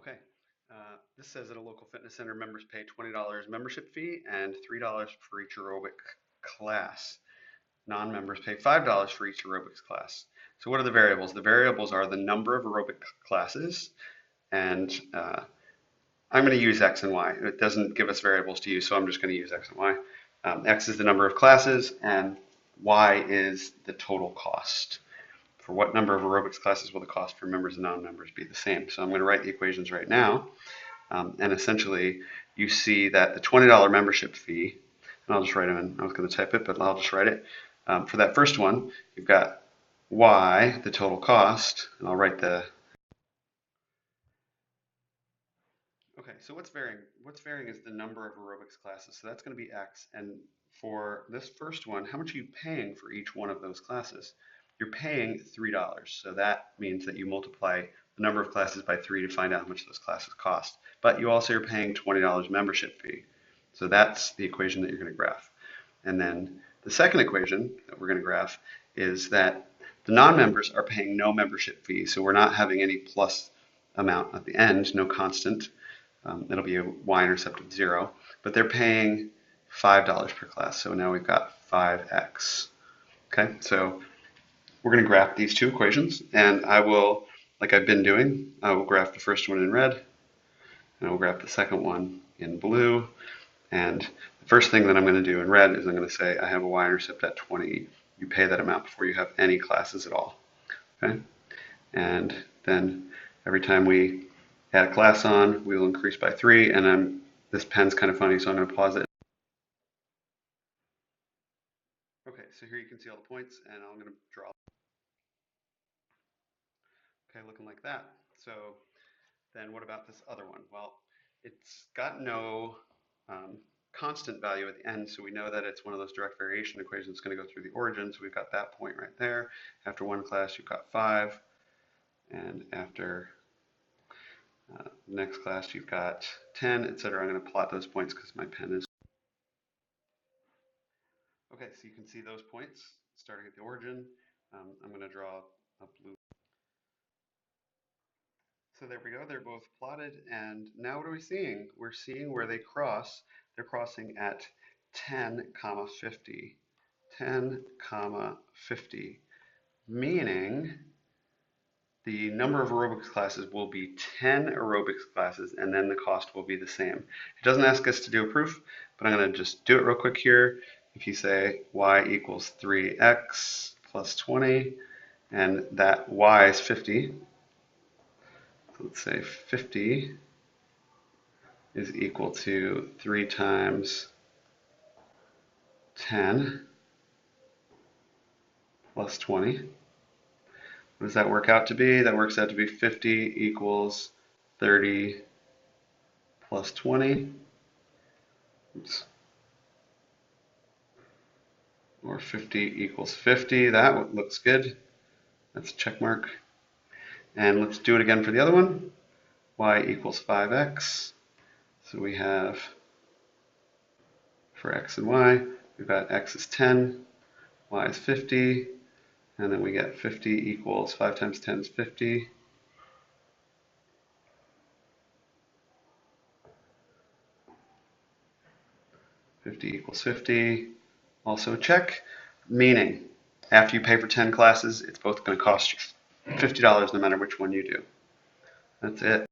Okay, this says at a local fitness center, members pay $20 membership fee and $3 for each aerobic class. Non-members pay $5 for each aerobics class. So what are the variables? The variables are the number of aerobic classes, and I'm going to use X and Y. It doesn't give us variables to use, so I'm just going to use X and Y. X is the number of classes, and Y is the total cost. For what number of aerobics classes will the cost for members and non-members be the same? So I'm going to write the equations right now. And essentially, you see that the $20 membership fee, and I'll just write them in. I was going to type it, but I'll just write it. For that first one, you've got Y, the total cost, and I'll write the... Okay, so what's varying? What's varying is the number of aerobics classes. So that's going to be X. And for this first one, how much are you paying for each one of those classes? You're paying $3. So that means that you multiply the number of classes by 3 to find out how much those classes cost. But you also are paying $20 membership fee. So that's the equation that you're going to graph. And then the second equation that we're going to graph is that the non-members are paying no membership fee. So we're not having any plus amount at the end, no constant. It'll be a y-intercept of 0. But they're paying $5 per class. So now we've got 5x. Okay, so we're going to graph these two equations, and I will, like I've been doing, I will graph the first one in red, and I will graph the second one in blue. And the first thing that I'm going to do in red is I'm going to say I have a y-intercept at 20. You pay that amount before you have any classes at all. Okay? And then every time we add a class on, we will increase by 3, and this pen's kind of funny, so I'm going to pause it. Okay, so here you can see all the points, and I'm going to draw. Okay, looking like that. So then what about this other one? Well, it's got no constant value at the end, so we know that it's one of those direct variation equations that's going to go through the origin. So we've got that point right there. After one class, you've got 5, and after next class, you've got 10, etc. I'm going to plot those points because my pen is... Okay, so you can see those points starting at the origin. I'm going to draw a blue. So there we go, they're both plotted, and now what are we seeing? We're seeing where they cross. They're crossing at 10, 50. 10, 50, meaning the number of aerobics classes will be 10 aerobics classes, and then the cost will be the same. It doesn't ask us to do a proof, but I'm going to just do it real quick here. If you say y equals 3x plus 20, and that y is 50, let's say 50 is equal to 3 times 10 plus 20. What does that work out to be? That works out to be 50 equals 30 plus 20. Oops. Or 50 equals 50. That looks good. That's a check mark. And let's do it again for the other one. Y equals 5x. So we have, for x and y, we've got x is 10, y is 50, and then we get 50 equals 5 times 10 is 50. Equals 50. Also check, meaning after you pay for 10 classes, it's both going to cost you $50 no matter which one you do. That's it.